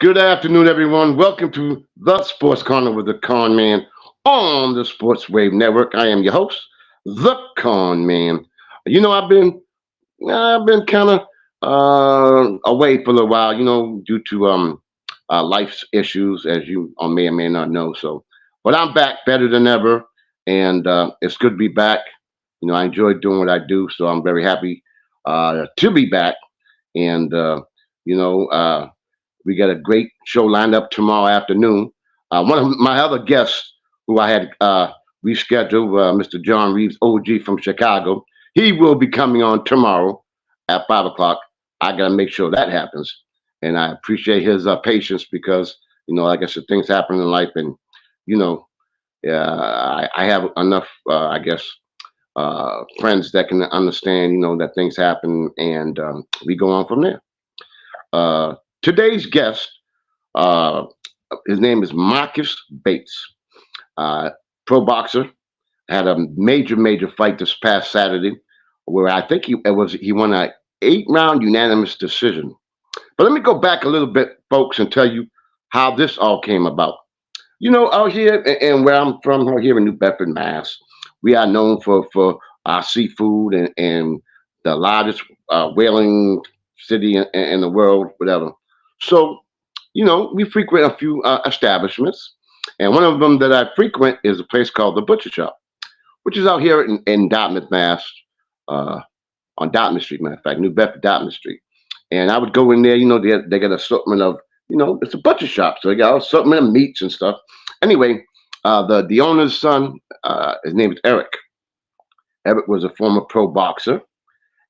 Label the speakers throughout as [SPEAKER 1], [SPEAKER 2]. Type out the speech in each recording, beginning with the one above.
[SPEAKER 1] Good afternoon, everyone. Welcome to the Sports Corner with the Conn Man on the Sports Wave Network. I am your host, the Conn Man. I've been kind of away for a little while, due to life's issues, as you may or may not know. But I'm back better than ever, and it's good to be back. I enjoy doing what I do, so I'm very happy to be back. And you know. We got a great show lined up tomorrow afternoon. One of my other guests who I had rescheduled, Mr. John Reeves, OG from Chicago, he will be coming on tomorrow at 5 o'clock. I got to make sure that happens. And I appreciate his patience because, like I said, things happen in life. And, you know, I have enough, friends that can understand, that things happen and we go on from there. Today's guest, uh, his name is Marcus Bates, uh, pro boxer. Had a major fight this past Saturday, where I think he won a 8 round unanimous decision. But let me go back a little bit, folks, and tell you how this all came about. Out here and where I'm from, out here in New Bedford, Mass, we are known for our seafood and the largest whaling city in the world, whatever. So, we frequent a few establishments, and one of them that I frequent is a place called the Butcher Shop, which is out here in Dartmouth, Mass, uh, on Dartmouth Street, matter of fact, New Bedford, Dartmouth Street. And I would go in there, they got assortment of, it's a butcher shop, so they got assortment of meats and stuff. Anyway, the owner's son, his name is Eric. Eric was a former pro boxer,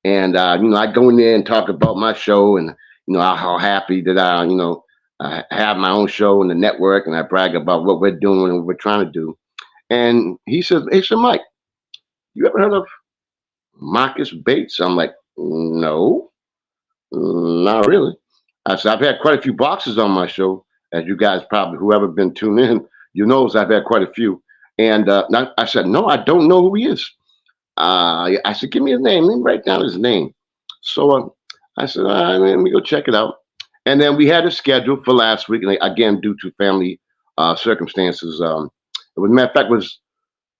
[SPEAKER 1] and I go in there and talk about my show and how happy that I have my own show in the network, and I brag about what we're doing and what we're trying to do. And he said, Mike, you ever heard of Marcus Bates? I'm like, no, not really. I said, I've had quite a few boxers on my show, as you guys probably, whoever been tuned in, I've had quite a few. And I said, no, I don't know who he is. I said, give me his name. Let me write down his name. So I said, all right, let me go check it out. And then we had a schedule for last week, and again, due to family circumstances, it was, matter of fact, was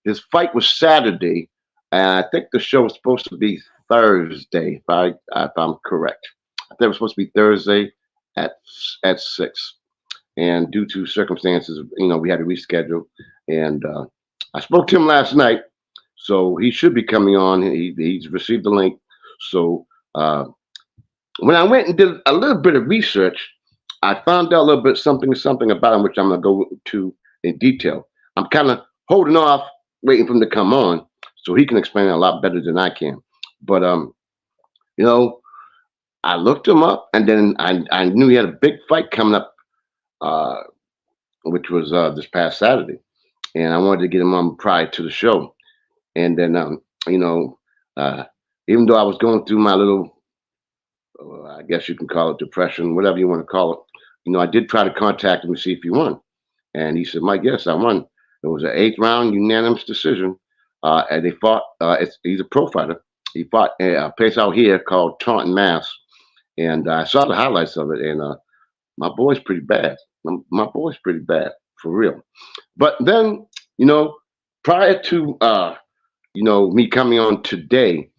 [SPEAKER 1] his fight was Saturday, and I think the show was supposed to be Thursday, if I'm correct. I think it was supposed to be Thursday at 6, and due to circumstances, we had to reschedule. And I spoke to him last night, so he should be coming on. He's received the link. So when I went and did a little bit of research, I found out a little bit something about him, which I'm gonna go to in detail. I'm kind of holding off, waiting for him to come on, so he can explain it a lot better than I can. But you know, I looked him up, and then I knew he had a big fight coming up, uh, which was this past Saturday, and I wanted to get him on prior to the show. And then you know, uh, even though I was going through my little, I guess you can call it depression, whatever you want to call it, I did try to contact him to see if he won, and he said, "Mike, yes, I won. It was an 8 round unanimous decision, and they fought. He's a pro fighter. He fought a place out here called Taunton, Mass, and I saw the highlights of it, and my boy's pretty bad. My boy's pretty bad for real. But then, prior to me coming on today,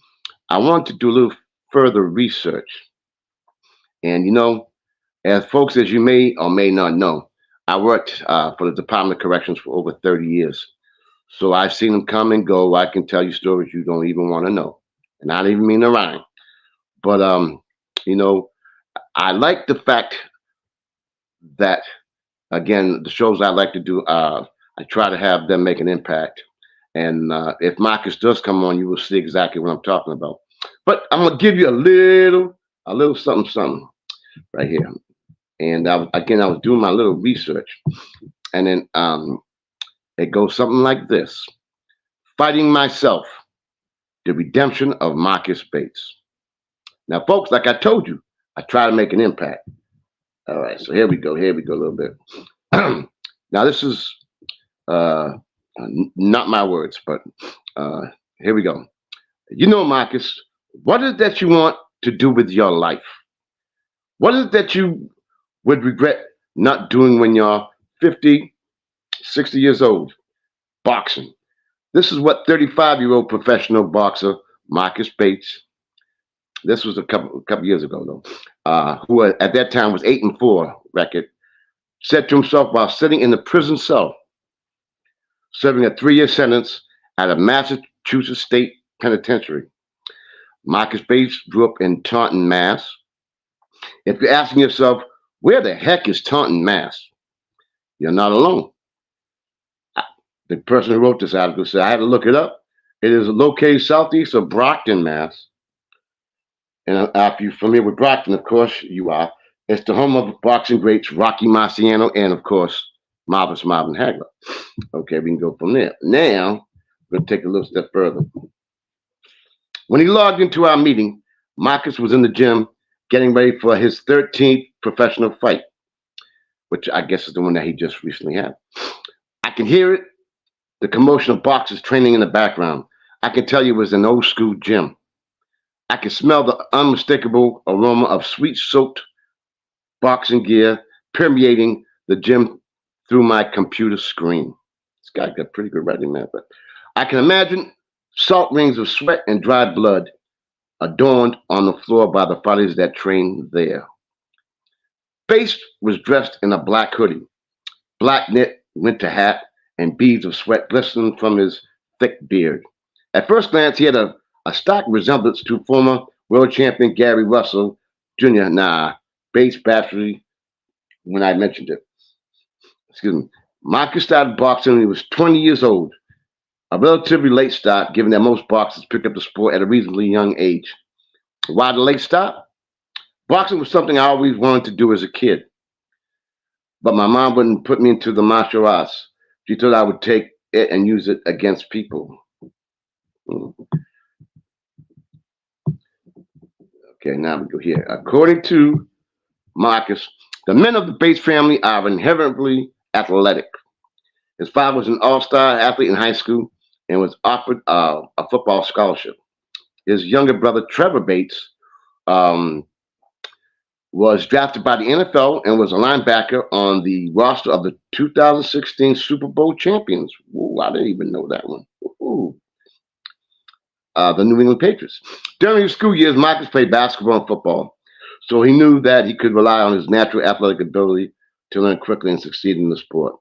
[SPEAKER 1] I wanted to do a little further research. And as folks, as you may or may not know, I worked for the Department of Corrections for over 30 years. So I've seen them come and go. I can tell you stories you don't even want to know. And I don't even mean to rhyme. But you know, I like the fact that, again, the shows I like to do, I try to have them make an impact. And if Marcus does come on, you will see exactly what I'm talking about. But I'm gonna give you a little something right here. And I was doing my little research, and then it goes something like this: Fighting Myself, the redemption of Marcus Bates. Now, folks, like I told you, I try to make an impact. All right, so here we go. Here we go a little bit. Now, this is uh, not my words, but here we go. Marcus, what is it that you want to do with your life? What is it that you would regret not doing when you're 50, 60 years old. Boxing. This is what 35-year-old professional boxer Marcus Bates, this was a couple years ago though, who at that time was 8-4 record, said to himself while sitting in the prison cell, serving a 3-year sentence at a Massachusetts state penitentiary. Marcus Bates grew up in Taunton, Mass. If you're asking yourself, where the heck is Taunton, Mass? You're not alone. The person who wrote this article said, I had to look it up. It is located southeast of Brockton, Mass. And if you're familiar with Brockton, of course you are. It's the home of boxing greats Rocky Marciano and, of course, Marvelous Marvin Hagler. Okay, we can go from there. Now, we're going to take a little step further. When he logged into our meeting, Marcus was in the gym getting ready for his 13th professional fight, which I guess is the one that he just recently had. I can hear it, the commotion of boxers training in the background. I can tell you it was an old school gym. I can smell the unmistakable aroma of sweet-soaked boxing gear permeating the gym through my computer screen. This guy got a pretty good writing, man. But I can imagine salt rings of sweat and dried blood adorned on the floor by the fighters that trained there. Bates was dressed in a black hoodie, black knit winter hat, and beads of sweat glistening from his thick beard. At first glance, he had a stark resemblance to former world champion Gary Russell Jr. Bates battery when I mentioned it. Excuse me. Marcus started boxing when he was 20 years old, a relatively late start, given that most boxers pick up the sport at a reasonably young age. Why the late start? Boxing was something I always wanted to do as a kid, but my mom wouldn't put me into the martial arts. She thought I would take it and use it against people. Okay, now we go here. According to Marcus, the men of the Bates family are inherently athletic. His father was an all-star athlete in high school and was offered a football scholarship. His younger brother, Trevor Bates, was drafted by the NFL and was a linebacker on the roster of the 2016 Super Bowl champions. Ooh, I didn't even know that one. Ooh. The New England Patriots. During his school years, Marcus played basketball and football, so he knew that he could rely on his natural athletic ability to learn quickly and succeed in the sport.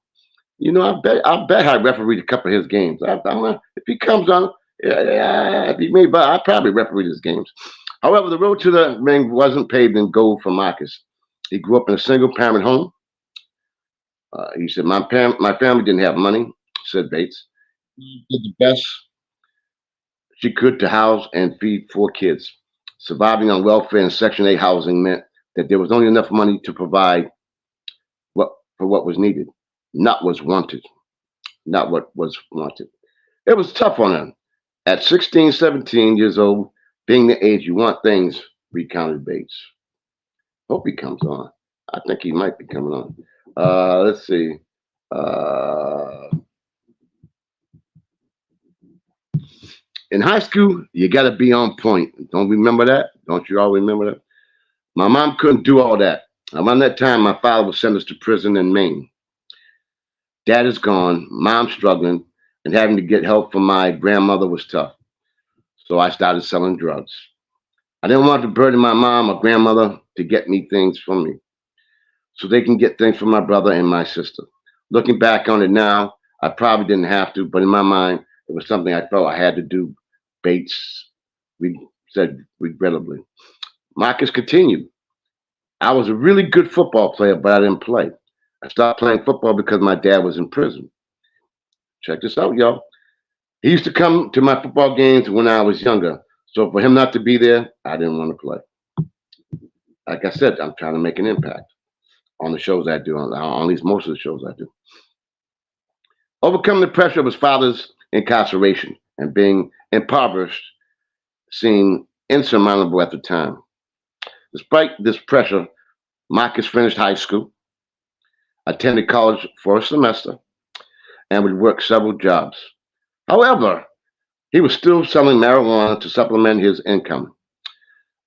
[SPEAKER 1] You know, I bet I refereed a couple of his games. I don't know if he comes on. If he may, but I probably refereed his games. However, the road to the ring wasn't paved in gold for Marcus. He grew up in a single-parent home. He said, "My family didn't have money," said Bates. He did the best she could to house and feed 4 kids. Surviving on welfare and Section 8 housing meant that there was only enough money to provide for what was needed, not was wanted. Not what was wanted. It was tough on him. At 16, 17 years old, being the age you want things, recounted Bates. Hope he comes on. I think he might be coming on. Let's see. In high school, you got to be on point. Don't remember that? Don't you all remember that? My mom couldn't do all that. Around that time, my father was sentenced to prison in Maine. Dad is gone, mom's struggling, and having to get help from my grandmother was tough. So I started selling drugs. I didn't want to burden my mom or grandmother to get me things from me, so they can get things from my brother and my sister. Looking back on it now, I probably didn't have to, but in my mind, it was something I felt I had to do. Bates said regrettably. Marcus continued. I was a really good football player, but I didn't play. I stopped playing football because my dad was in prison. Check this out, y'all. He used to come to my football games when I was younger. So for him not to be there, I didn't want to play. Like I said, I'm trying to make an impact on the shows I do, on at least most of the shows I do. Overcoming the pressure of his father's incarceration and being impoverished seemed insurmountable at the time. Despite this pressure, Marcus finished high school, attended college for a semester, and would work several jobs. However, he was still selling marijuana to supplement his income.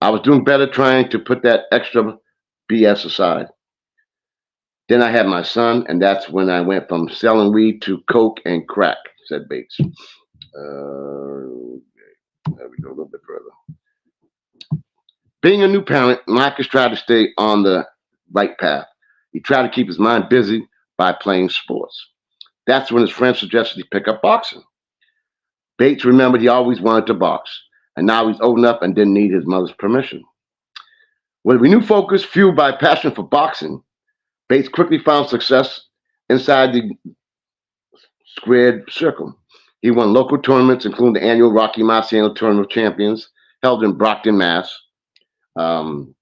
[SPEAKER 1] I was doing better trying to put that extra BS aside. Then I had my son, and that's when I went from selling weed to coke and crack, said Bates. There we go, a little bit further. Being a new parent, Marcus tried to stay on the right path. He tried to keep his mind busy by playing sports. That's when his friend suggested he pick up boxing. Bates remembered he always wanted to box, and now he's old enough and didn't need his mother's permission. With renewed focus, fueled by passion for boxing, Bates quickly found success inside the squared circle. He won local tournaments, including the annual Rocky Marciano Tournament of Champions, held in Brockton, Mass. Um,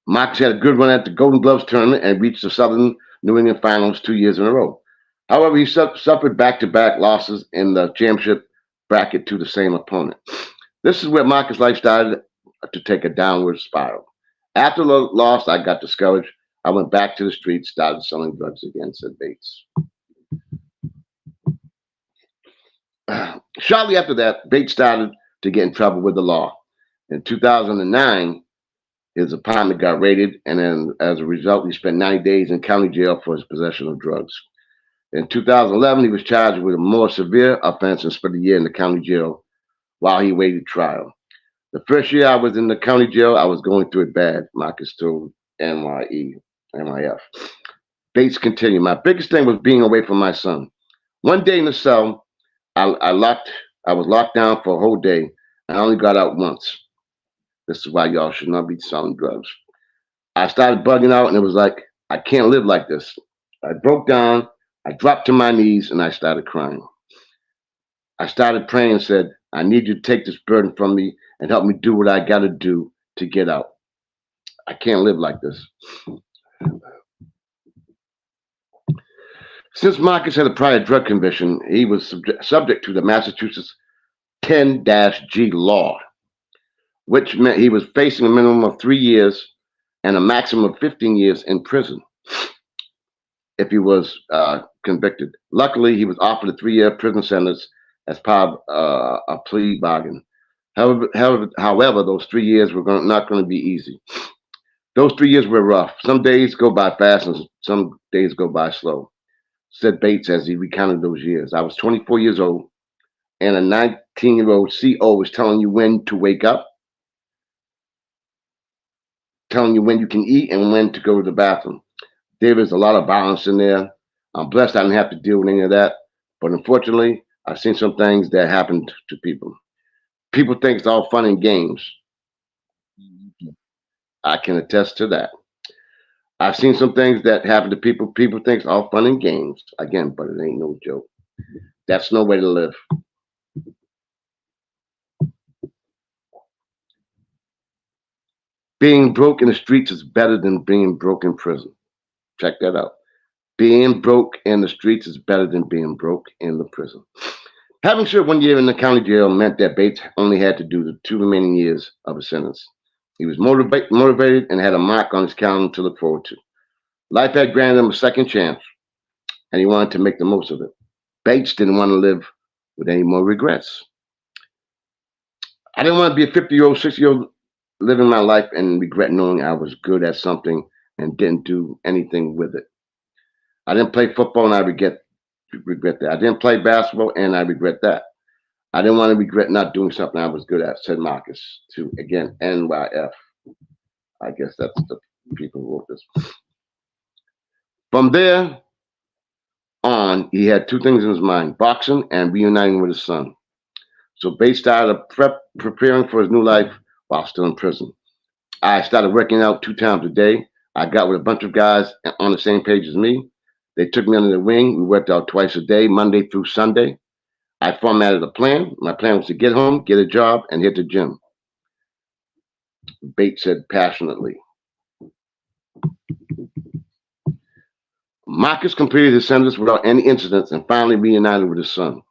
[SPEAKER 1] Marcus had a good run at the Golden Gloves tournament and reached the Southern New England Finals 2 years in a row. However, he suffered back-to-back losses in the championship bracket to the same opponent. This is where Marcus' life started to take a downward spiral. After the loss, I got discouraged. I went back to the streets, started selling drugs again, said Bates. Shortly after that, Bates started to get in trouble with the law. In 2009, his apartment got raided, and then as a result, he spent 90 days in county jail for his possession of drugs. In 2011, he was charged with a more severe offense and spent a year in the county jail while he waited trial. The first year I was in the county jail, I was going through it bad, Marcus told NYF. Bates continued, my biggest thing was being away from my son. One day in the cell, I was locked down for a whole day. I only got out once. This is why y'all should not be selling drugs. I started bugging out, and it was like, I can't live like this. I broke down, I dropped to my knees, and I started crying. I started praying and said, I need you to take this burden from me and help me do what I got to do to get out. I can't live like this. Since Marcus had a prior drug conviction, he was subject to the Massachusetts 10-G law, which meant he was facing a minimum of 3 years and a maximum of 15 years in prison if he was convicted. Luckily, he was offered a 3-year prison sentence as part of a plea bargain. However, those 3 years were not going to be easy. Those 3 years were rough. Some days go by fast and some days go by slow, said Bates as he recounted those years. I was 24 years old, and a 19-year-old CO was telling you when to wake up, telling you when you can eat and when to go to the bathroom. There is a lot of violence in there. I'm blessed I didn't have to deal with any of that. But unfortunately, I've seen some things that happened to people. People think it's all fun and games. I can attest to that. I've seen some things that happen to people. People think it's all fun and games. Again, but it ain't no joke. That's no way to live. Being broke in the streets is better than being broke in prison. Check that out. Being broke in the streets is better than being broke in the prison. Having served 1 year in the county jail meant that Bates only had to do the 2 remaining years of his sentence. He was motivated and had a mark on his calendar to look forward to. Life had granted him a second chance, and he wanted to make the most of it. Bates didn't want to live with any more regrets. I didn't want to be a 50-year-old, 60-year-old living my life and regret knowing I was good at something and didn't do anything with it. I didn't play football and I regret that. I didn't play basketball and I regret that. I didn't want to regret not doing something I was good at, said Marcus to, again, NYF. I guess that's the people who wrote this. From there on, he had two things in his mind, boxing and reuniting with his son. So Bates started preparing for his new life while still in prison. I started working out 2 times a day. I got with a bunch of guys on the same page as me. They took me under the wing. We worked out twice a day, Monday through Sunday. I formatted a plan. My plan was to get home, get a job, and hit the gym. Bates said passionately. Marcus completed his sentence without any incidents and finally reunited with his son.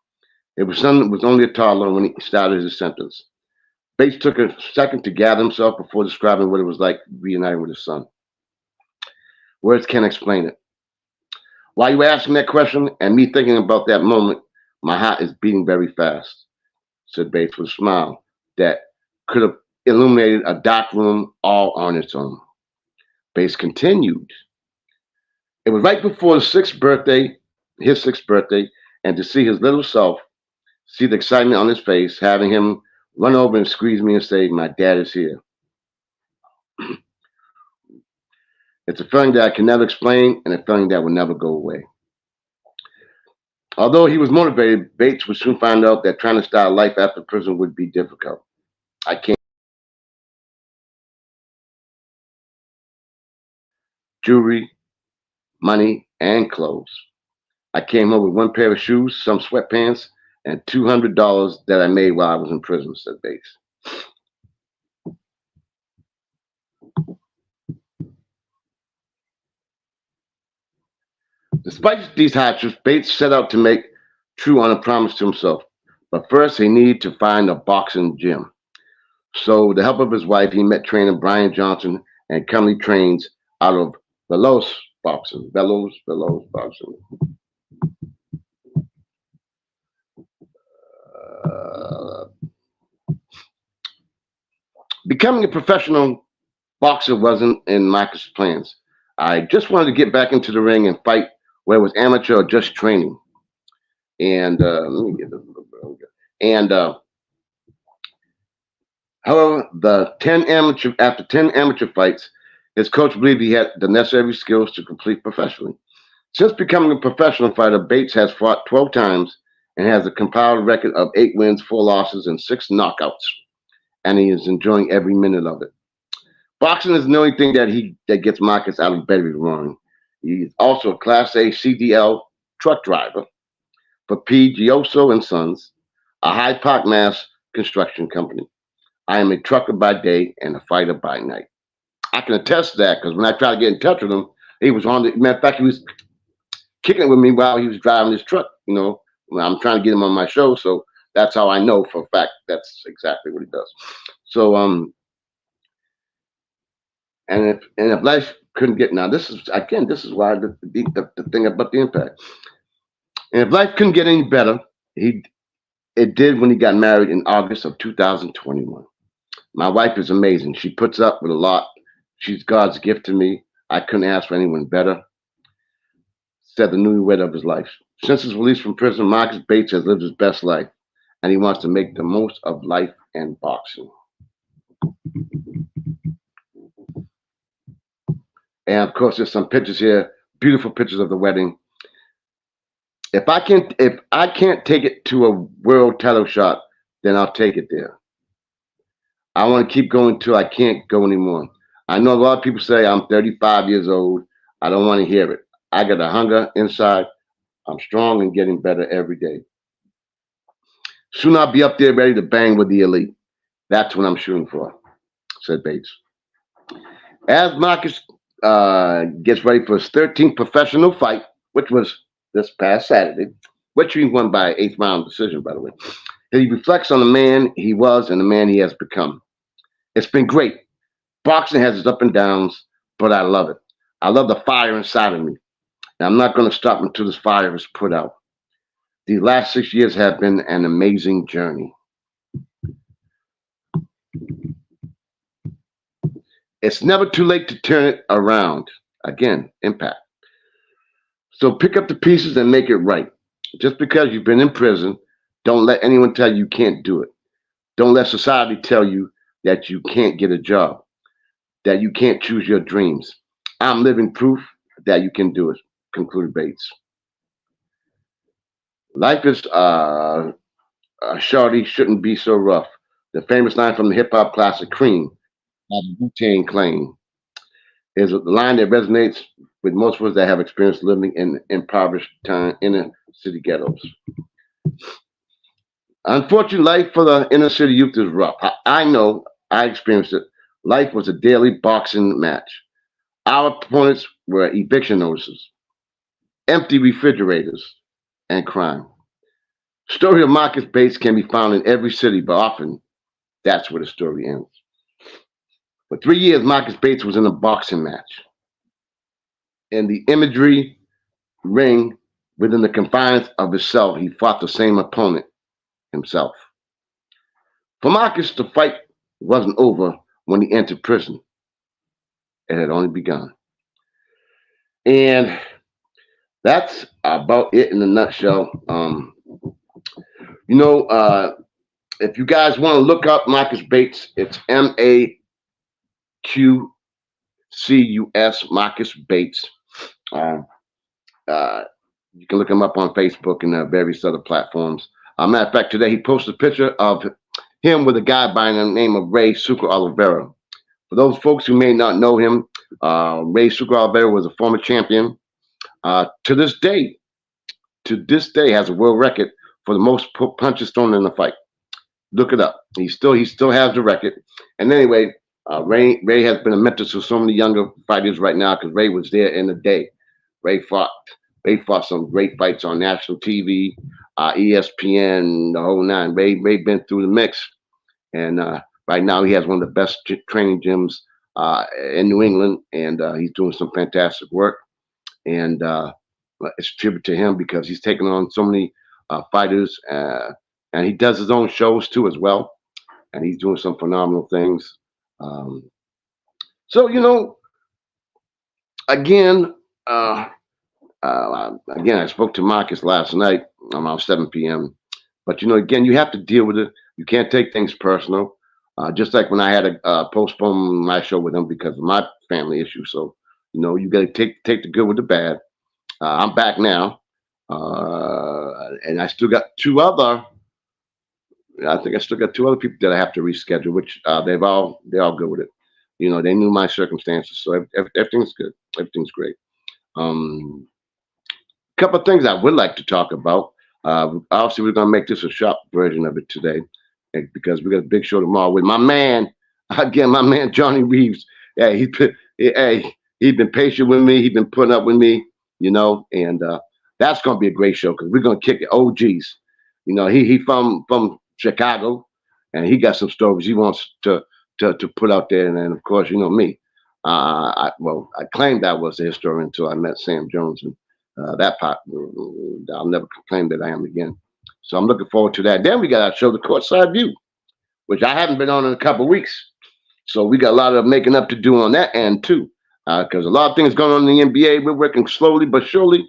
[SPEAKER 1] His son was only a toddler when he started his sentence. Bates took a second to gather himself before describing what it was like reuniting with his son. Words can't explain it. While you were asking that question and me thinking about that moment, my heart is beating very fast, said Bates with a smile that could have illuminated a dark room all on its own. Bates continued. It was right before his sixth birthday, and to see his little self, see the excitement on his face, having him run over and squeeze me and say, "My dad is here." It's a feeling that I can never explain and a feeling that will never go away. Although he was motivated, Bates would soon find out that trying to start life after prison would be difficult. I can't jewelry, money, and clothes. I came home with one pair of shoes, some sweatpants, and $200 that I made while I was in prison, said Bates. Despite these hardships, Bates set out to make true on a promise to himself. But first, he needed to find a boxing gym. So, with the help of his wife, he met trainer Brian Johnson and currently trains out of Velos Boxing. Uh, Becoming a professional boxer wasn't in Marcus' plans. I just wanted to get back into the ring and fight, whether it was amateur or just training. And let me get this. And however, after 10 amateur fights, his coach believed he had the necessary skills to compete professionally. Since becoming a professional fighter, Bates has fought 12 times and has a compiled record of 8 wins, 4 losses, and 6 knockouts. And he is enjoying every minute of it. Boxing is the only thing that gets Marcus out of bed every morning. He's also a Class A CDL truck driver for P. Gioso and Sons, a Hyde Park, Mass. Construction company. I am a trucker by day and a fighter by night. I can attest to that because when I tried to get in touch with him, he was on the matter of fact, he was kicking it with me while he was driving his truck. When I'm trying to get him on my show, so that's how I know for a fact that's exactly what he does. So and if life couldn't get now, this is why the thing about the impact. And if life couldn't get any better, it did when he got married in August of 2021. My wife is amazing. She puts up with a lot. She's God's gift to me. I couldn't ask for anyone better, said the newlywed of his life. Since his release from prison, Marcus Bates has lived his best life, and he wants to make the most of life and boxing. And of course, there's some pictures here, beautiful pictures of the wedding. If I can't take it to a world title shot, then I'll take it there. I want to keep going till I can't go anymore. I know a lot of people say I'm 35 years old. I don't want to hear it. I got a hunger inside. I'm strong and getting better every day. Soon I'll be up there ready to bang with the elite. That's what I'm shooting for, said Bates. As Marcus gets ready for his 13th professional fight, which was this past Saturday, which he won by 8th-round decision, by the way, he reflects on the man he was and the man he has become. It's been great. Boxing has its up and downs, but I love it. I love the fire inside of me. And I'm not going to stop until this fire is put out. These last 6 years have been an amazing journey. It's never too late to turn it around. Again, impact. So pick up the pieces and make it right. Just because you've been in prison, don't let anyone tell you can't do it. Don't let society tell you that you can't get a job, that you can't choose your dreams. I'm living proof that you can do it, concluded Bates. Life is shorty shouldn't be so rough. The famous line from the hip hop classic Cream by the Wu-Tang Clan is the line that resonates with most of us that have experienced living in impoverished inner city ghettos. Unfortunately, life for the inner city youth is rough. I know, I experienced it. Life was a daily boxing match. Our opponents were eviction notices, empty refrigerators, and crime. Story of Marcus Bates can be found in every city, but often that's where the story ends. For 3 years, Marcus Bates was in a boxing match. In the imagery ring, within the confines of his cell, he fought the same opponent himself. For Marcus, the fight wasn't over when he entered prison. It had only begun. And that's about it in a nutshell. You know, if you guys want to look up Marcus Bates, it's Maqcus, Marcus Bates. Uh, uh, you can look him up on Facebook and various other platforms. Matter of fact, today he posted a picture of him with a guy by the name of Ray Sucre Oliveira. For those folks who may not know him, Ray Sucre Oliveira was a former champion. To this day, has a world record for the most punches thrown in a fight. Look it up. He still has the record. And anyway, Ray has been a mentor to so many younger fighters right now because Ray was there in the day. Ray fought Ray fought some great fights on national TV, ESPN, the whole nine. Ray been through the mix, and right now he has one of the best training gyms in New England, and he's doing some fantastic work. And it's a tribute to him because he's taken on so many fighters, and he does his own shows too as well, and he's doing some phenomenal things. Um, so again, again, I spoke to Marcus last night around 7 p.m. But again, you have to deal with it. You can't take things personal. Just like when I had to postpone my show with him because of my family issue. So you got to take the good with the bad. I'm back now, and I still got two other. I think I still got two other people that I have to reschedule, which they're all good with it. They knew my circumstances, so everything's good. Everything's great. Couple of things I would like to talk about. Obviously, we're gonna make this a short version of it today, because we got a big show tomorrow with my man again, my man Johnny Reeves. Yeah, he's been patient with me. He's been putting up with me, and that's gonna be a great show because we're gonna kick it. OGs, he from Chicago, and he got some stories he wants to put out there. And then of course, me. I claimed I was a historian until I met Sam Jones, and that part, I'll never claim that I am again. So I'm looking forward to that. Then we got our show, The Courtside View, which I haven't been on in a couple of weeks. So we got a lot of making up to do on that end too, because a lot of things going on in the NBA. We're working slowly but surely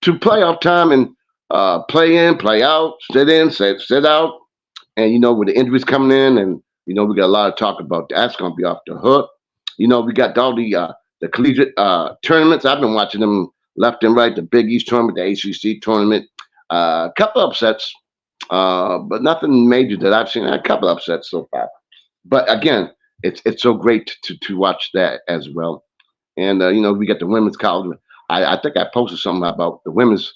[SPEAKER 1] to playoff time and play in, play out, sit in, sit out, and with the injuries coming in, and we got a lot of talk about that. That's going to be off the hook. We got all the collegiate tournaments. I've been watching them left and right. The Big East tournament, the ACC tournament, a couple upsets, but nothing major that I've seen. A couple upsets so far. But again, it's so great to watch that as well. And we got the women's college. I think I posted something about the women's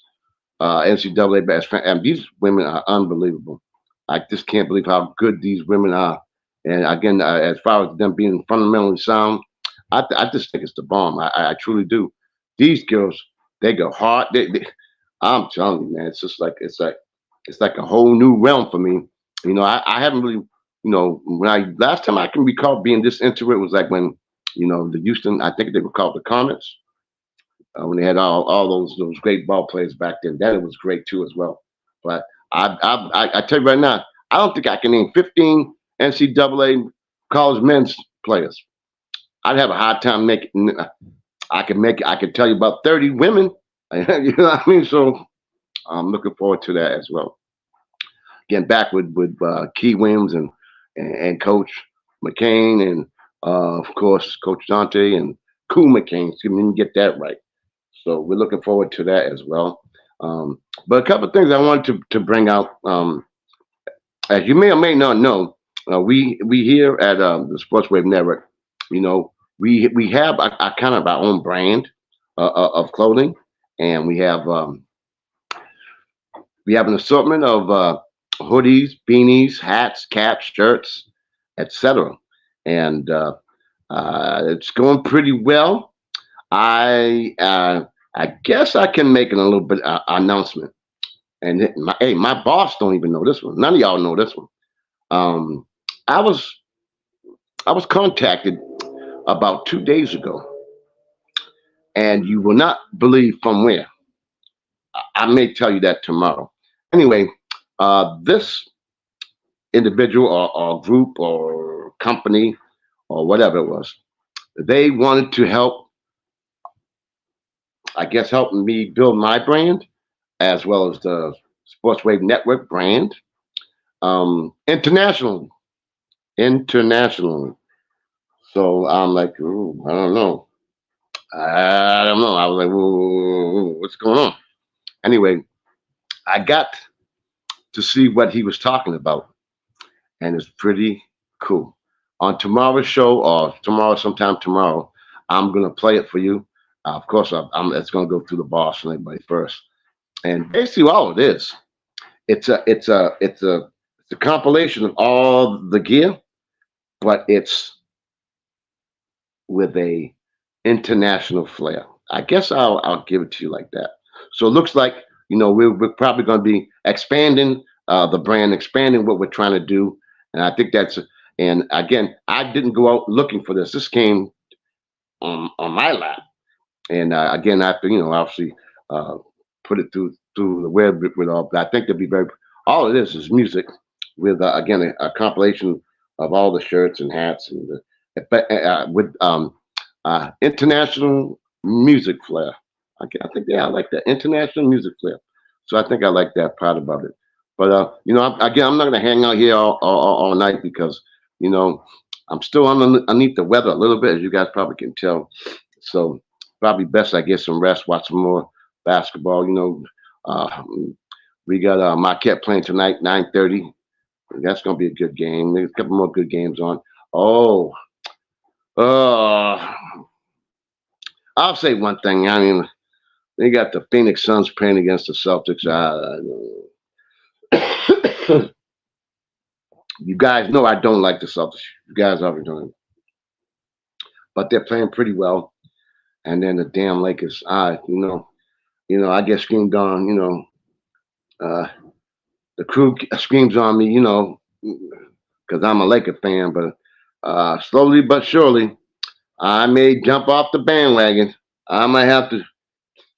[SPEAKER 1] NCAA basketball, and these women are unbelievable. I just can't believe how good these women are. And again, as far as them being fundamentally sound, I just think it's the bomb. I truly do. These girls, they go hard. I'm telling you, man, it's just like it's like a whole new realm for me. I haven't really, when I last time I can recall being this into it was like when, the Houston, I think they were called the Comets, when they had all those great ball players back then. Then it was great too as well. But I tell you right now, I don't think I can name 15 NCAA college men's players. I'd have a hard time making. I could tell you about 30 women. You know what I mean? So I'm looking forward to that as well. Getting back with Key Williams and Coach McCain, and of course Coach Dante and Cool McCain. So we didn't get that right. So we're looking forward to that as well. But a couple of things I wanted to bring out. As you may or may not know, we here at the Sports Wave Network, we have a kind of our own brand of clothing, and we have an assortment of hoodies, beanies, hats, caps, shirts, etc. And it's going pretty well. I guess I can make a little bit announcement. And my boss don't even know this one. None of y'all know this one. I was contacted about 2 days ago, and you will not believe from where. I may tell you that tomorrow. Anyway, this individual or group or company or whatever it was, they wanted to help I guess helping me build my brand as well as the Sports Wave Network brand. International, international. So I'm like, ooh, I don't know. I don't know. I was like, whoa, what's going on? Anyway, I got to see what he was talking about, and it's pretty cool. On tomorrow's show, or tomorrow, sometime tomorrow, I'm gonna play it for you. Of course, it's gonna go through the boss and everybody first. And basically, all it is, it's a compilation of all the gear, but it's with a international flair. I guess I'll give it to you like that. So it looks like we're probably going to be expanding the brand, expanding what we're trying to do, and I think that's. And again, I didn't go out looking for this. This came on my lap, and again, after obviously uh, put it through the web with all. But I think there'll be very. All of this is music with again a compilation of all the shirts and hats and with international music flair. I think I like that international music flair. So I think I like that part about it. But again, I'm not going to hang out here all night because you know I'm still underneath the weather a little bit, as you guys probably can tell. So probably best I get some rest, watch some more basketball. Uh, we got Marquette playing tonight, 9:30. That's going to be a good game. There's a couple more good games on. Oh, uh, I'll say one thing. I mean, they got the Phoenix Suns playing against the Celtics. You guys know I don't like the Celtics. You guys already know, but they're playing pretty well. And then the damn Lakers, I get screamed on. Uh, the crew screams on me. Because I'm a Laker fan. But slowly but surely, I may jump off the bandwagon. I might have to.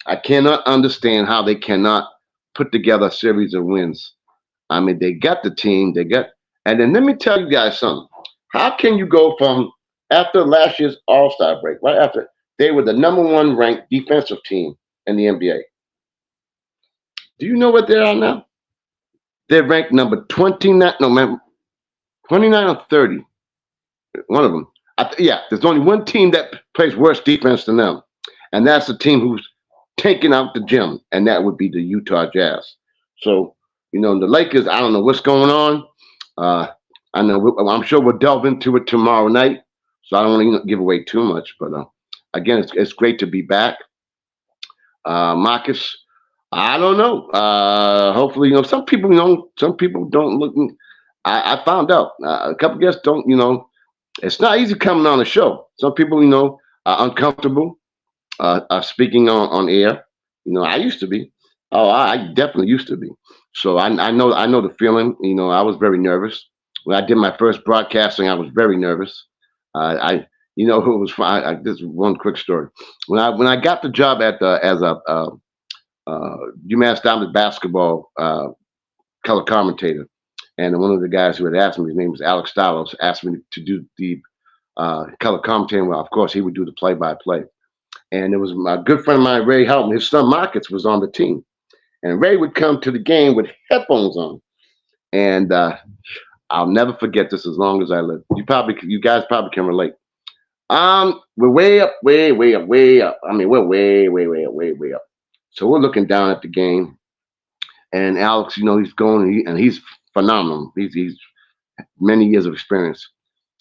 [SPEAKER 1] I cannot understand how they cannot put together a series of wins. I mean, they got the team, and then let me tell you guys something. How can you go from after last year's All Star break, right after they were the number one ranked defensive team in the NBA? Do you know what they are now? They're ranked number 29, no man, 29 or 30. One of them. Yeah, there's only one team that plays worse defense than them, and that's the team who's taking out the gym, and that would be the Utah Jazz. So, the Lakers, I don't know what's going on. Uh, I know I'm sure we'll delve into it tomorrow night, so I don't want to give away too much. But again, it's great to be back. Marcus, I don't know. Hopefully, some people don't look. I found out a couple guests don't. It's not easy coming on the show. Some people, are uncomfortable speaking on air. I used to be. Oh, I definitely used to be. So I know the feeling. I was very nervous when I did my first broadcasting. I was very nervous. Who was fine. This is one quick story. When I got the job as a UMass Diamond basketball color commentator, and one of the guys who had asked me, his name was Alex Stylos, asked me to do the color commentating. Well, of course, he would do the play-by-play. And it was my good friend of mine, Ray Helton. His son Marcus was on the team, and Ray would come to the game with headphones on. And I'll never forget this as long as I live. You guys probably can relate. We're way up, way, way up, way up. I mean, we're way, way, way up, way, way up. So we're looking down at the game, and Alex, he's going, and he's phenomenal. He's many years of experience.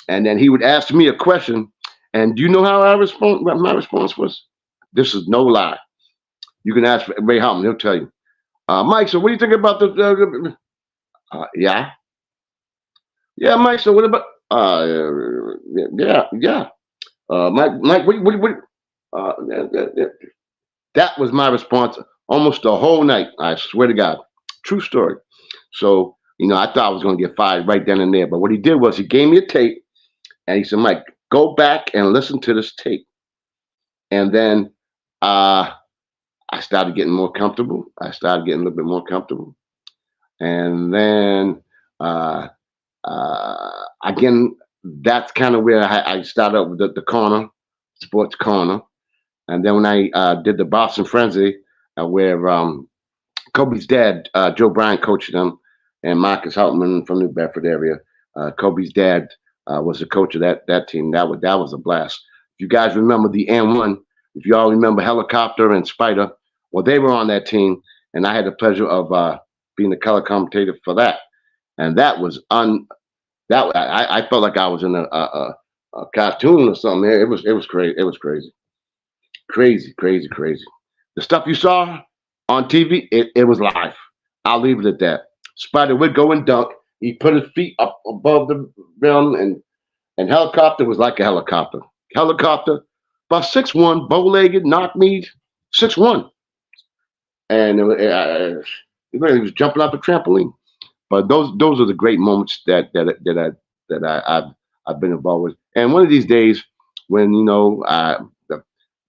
[SPEAKER 1] And then he would ask me a question, and do you know how I respond? What my response was? This is no lie. You can ask Ray Houghton; he'll tell you. Mike, so what do you think about the? Yeah, yeah, Mike. So what about? Yeah. Mike, what? That was my response almost the whole night. I swear to God, true story. So I thought I was going to get fired right then and there. But what he did was he gave me a tape, and he said, "Mike, go back and listen to this tape." And then I started getting more comfortable. I started getting a little bit more comfortable. And then again, that's kind of where I started up with the corner, sports corner. And then when I did the Boston Frenzy, where Kobe's dad, Joe Bryant, coached them, and Marcus Heltman from New Bedford area. Kobe's dad was the coach of that team. That was a blast. If you guys remember the N1, if you all remember Helicopter and Spider, well, they were on that team, and I had the pleasure of being the color commentator for that. And that was that I felt like I was in a cartoon or something. It was crazy. It was crazy, crazy, crazy, crazy. The stuff you saw on TV, it was live. I'll leave it at that. Spider would go and dunk. He put his feet up above the rim, and helicopter was like a helicopter. Helicopter, about 6'1", bow-legged, knock knees, 6'1", and he was jumping off the trampoline. But those are the great moments that I've been involved with. And one of these days, when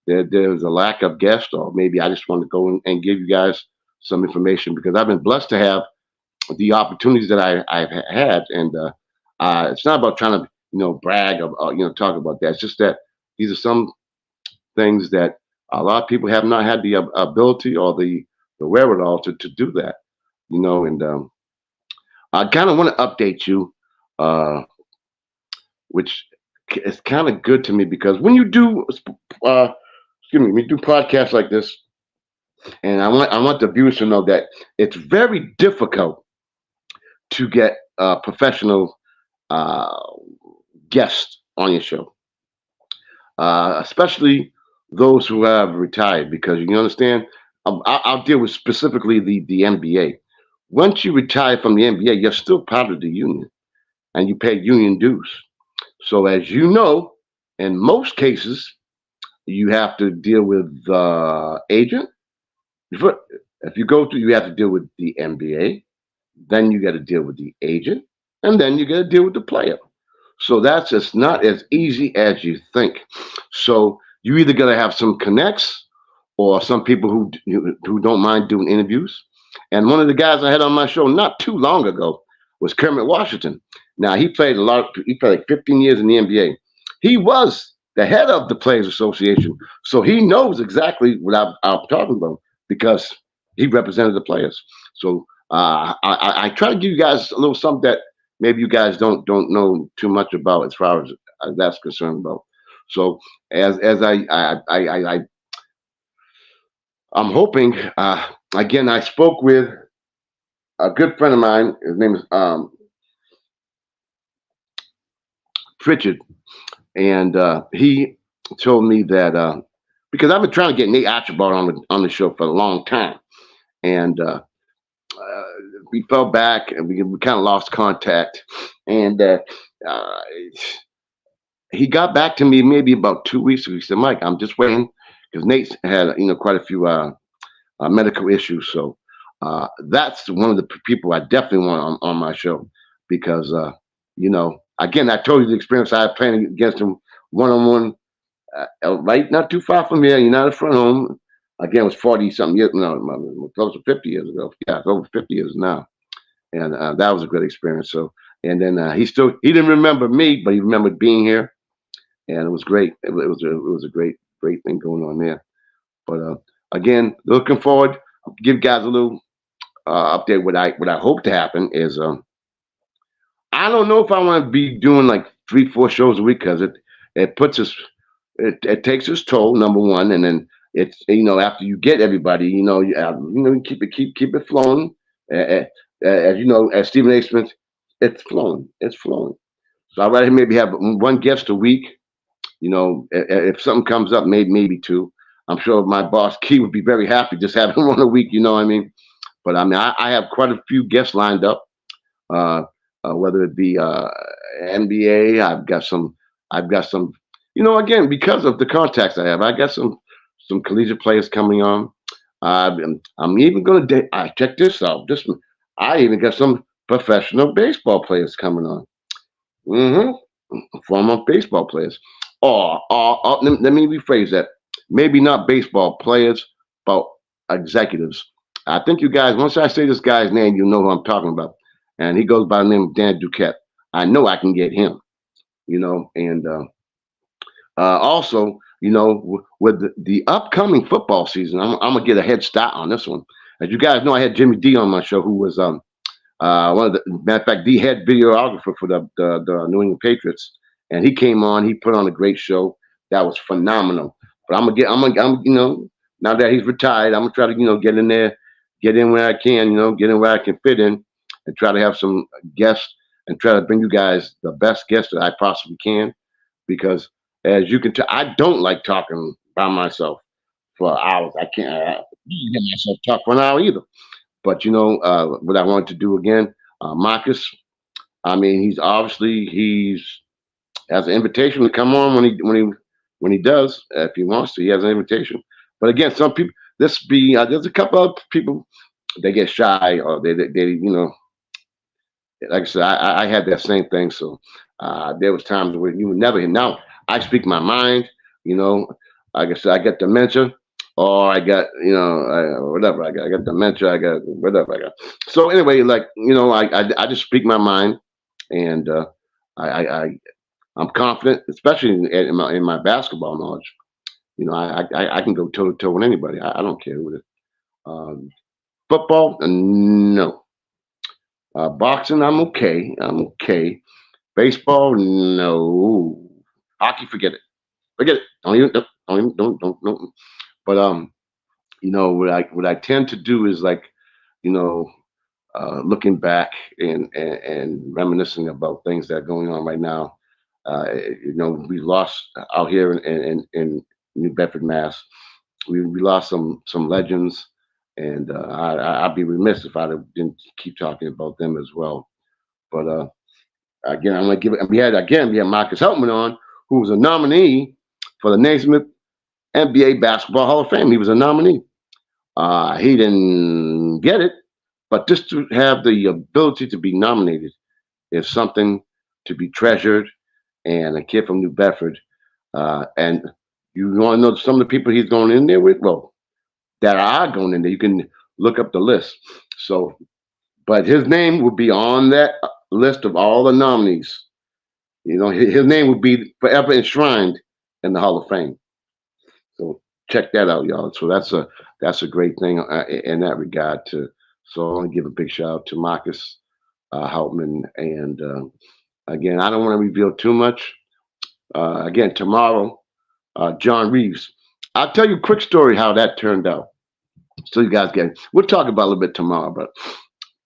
[SPEAKER 1] there's a lack of guests, or maybe I just want to go and give you guys some information, because I've been blessed to have the opportunities that I've had, and it's not about trying to brag or talk about that. It's just that these are some things that a lot of people have not had the ability or the wherewithal to do that. And I kind of want to update you, uh, which is kind of good to me, because when you do, excuse me, when you do podcasts like this, and I want the viewers to know that it's very difficult to get professional uh, guests on your show, especially those who have retired, because you understand. I'll deal with specifically the NBA. Once you retire from the NBA, you're still part of the union, and you pay union dues. So, as you know, in most cases, you have to deal with the agent. If you go to, you have to deal with the NBA, then you got to deal with the agent, and then you got to deal with the player. So that's just not as easy as you think. So you either got to have some connects, or some people who don't mind doing interviews. And one of the guys I had on my show not too long ago was Kermit Washington. Now he played a lot. He played like 15 years in the NBA. He was the head of the Players Association, so he knows exactly what I'm talking about, because he represented the players. So I try to give you guys a little something that maybe you guys don't know too much about, as far as that's concerned about. So as I'm hoping. Again, I spoke with a good friend of mine. His name is Pritchard, and he told me that, because I've been trying to get Nate Archibald on the show for a long time, and uh, we fell back, and we kind of lost contact, and uh, he got back to me maybe about 2 weeks ago. He said, "Mike, I'm just waiting, because Nate's had quite a few medical issues." So that's one of the people I definitely want on my show, because again, I told you the experience I had playing against him one on one, right, not too far from here, United Front Home. Again, it was 40 something years, no, close to 50 years ago. Yeah, it's over 50 years now, and that was a good experience. So, and then he didn't remember me, but he remembered being here, and it was great. It was a great thing going on there. But again, looking forward. I'll give guys a little update. What I hope to happen is, I don't know if I want to be doing like 3-4 shows a week, because it puts us it takes its toll, number one, and then it's after you get everybody, you keep it flowing. Uh, as you know, as Stephen A. Smith, it's flowing. So I'd rather maybe have one guest a week. If something comes up, maybe two. I'm sure my boss Key would be very happy just having one a week. You know what I mean? But I mean, I have quite a few guests lined up. Uh, whether it be NBA, I've got some. Again, because of the contacts I have, I got some collegiate players coming on. I'm even going to. I check this out. I even got some professional baseball players coming on. hmm Former baseball players. Or let me rephrase that. Maybe not baseball players, but executives. I think you guys, once I say this guy's name, you know who I'm talking about. And he goes by the name of Dan Duquette. I know I can get him, and also with the upcoming football season, I'm gonna get a head start on this one. As you guys know, I had Jimmy D on my show, who was one of the matter of fact, the head videographer for the New England Patriots, and he came on. He put on a great show that was phenomenal. But now that he's retired, I'm gonna try to get in there, get in where I can, get in where I can fit in, and try to have some guests and try to bring you guys the best guests that I possibly can. Because as you can tell, I don't like talking by myself for hours. I can't get myself talk for an hour either. But what I wanted to do again, Marcus. I mean, he's has an invitation to come on when he does, if he wants to. He has an invitation. But again, some people there's a couple of people, they get shy, or they like I said, I had that same thing. So there was times where you would never hear. Now I speak my mind. You know, like I said, I got dementia, or I got whatever. I got dementia. I got whatever I got. So anyway, like I just speak my mind, and I I'm confident, especially in my basketball knowledge. I can go toe to toe with anybody. I don't care who it is. Um, Football, no. Boxing, I'm okay. I'm okay. Baseball, no. Hockey, forget it. Forget it. Don't. But what I tend to do is like, you know, looking back and reminiscing about things that are going on right now. We lost out here in New Bedford, Mass. We lost some legends, and I'd be remiss if didn't keep talking about them as well. But again, I'm gonna give it. We had Marcus Heltman on, who was a nominee for the Naismith NBA Basketball Hall of Fame. He was a nominee. He didn't get it, but just to have the ability to be nominated is something to be treasured. And a kid from New Bedford, and you want to know some of the people he's going in there with? Well, that are going in there. You can look up the list. So, but his name would be on that list of all the nominees. His name would be forever enshrined in the Hall of Fame. So check that out, y'all. So that's a great thing in that regard. So I want to give a big shout out to Marcus Hauptman. And again, I don't want to reveal too much. Again, tomorrow, John Reeves. I'll tell you a quick story how that turned out. So you guys get it. We'll talk about it a little bit tomorrow. But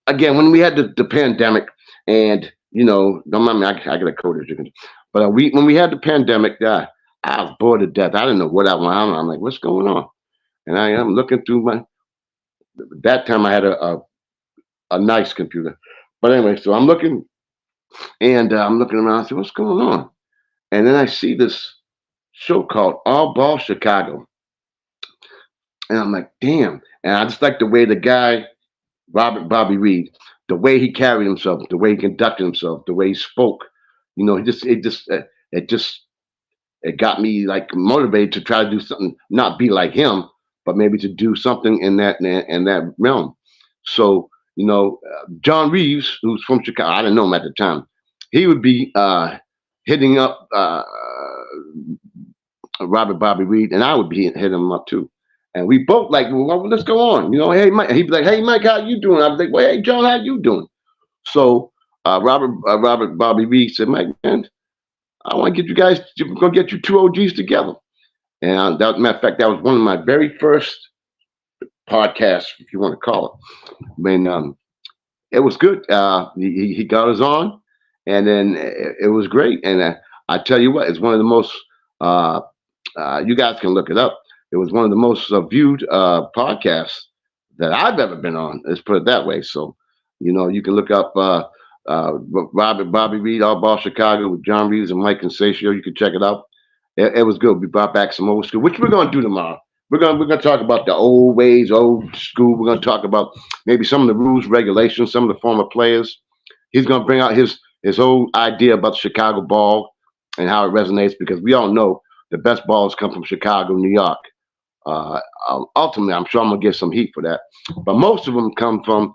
[SPEAKER 1] again, when we had the pandemic, and don't mind me, I got a cold as you can. But when we had the pandemic, I was bored to death. I didn't know what I wanted. I'm like, what's going on? And I am looking through that time I had a nice computer. But anyway, so I'm looking, and I'm looking around. I said, what's going on? And then I see this show called All Ball Chicago. And I'm like, damn. And I just like the way the guy, Bobby Reed, the way he carried himself, the way he conducted himself, the way he spoke. It got me like motivated to try to do something, not be like him, but maybe to do something in that realm. So, John Reeves, who's from Chicago, I didn't know him at the time. He would be hitting up Bobby Reed, and I would be hitting him up too. And we both like, well, let's go on. Hey Mike. He'd be like, hey Mike, how you doing? I'd be like, well, hey John, how you doing? So Bobby Reed said, Mike, man, I want to get you guys. We're gonna get you two OGs together. And matter of fact, that was one of my very first podcasts, if you want to call it. It was good. He got us on, and then it was great. And I tell you what, it's one of the most. You guys can look it up. It was one of the most viewed podcasts that I've ever been on. Let's put it that way. So, you can look up Bobby Reed, All Ball Chicago with John Reeves and Mike Consatio. You can check it out. It was good. We brought back some old school, which we're going to do tomorrow. We're gonna talk about the old ways, old school. We're gonna talk about maybe some of the rules, regulations, some of the former players. He's gonna bring out his whole idea about Chicago ball and how it resonates, because we all know the best balls come from Chicago, New York. Ultimately, I'm sure I'm gonna get some heat for that, but most of them come from